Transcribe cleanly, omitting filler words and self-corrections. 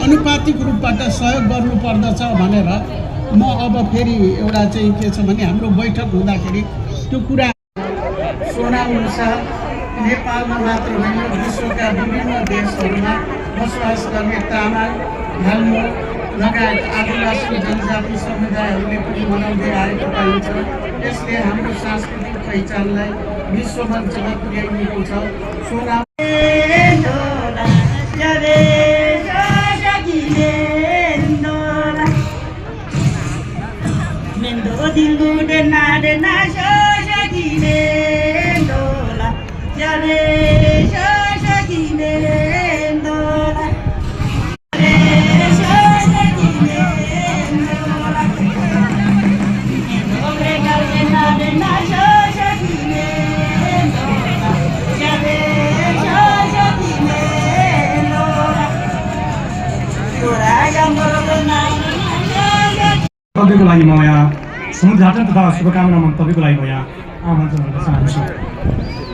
अनुपातिक रूपबाट सहयोग गर्नुपर्दछ भनेर म अब फेरि एउटा चाहिँ के छ भने हाम्रो बैठक हुँदाखेरि त्यो कुरा सुनाउनुसार नेपालमा मात्र होइन विश्वका विभिन्न देशहरूमा बसोबास गर्ने तामाङ हाल्मो लगायत आदिवासी जनजाति समुदायहरूले पनि मनाउँदै आएको पाइन्छ। यसले हाम्रो सांस्कृतिक पहिचानलाई विश्वमा जब पुर्याइएको छ। तपाईँको लागि म यहाँ समुद्घाटन तथा शुभकामना मन्तव्यको लागि म यहाँ आमन्त्रण गर्न चाहन्छु।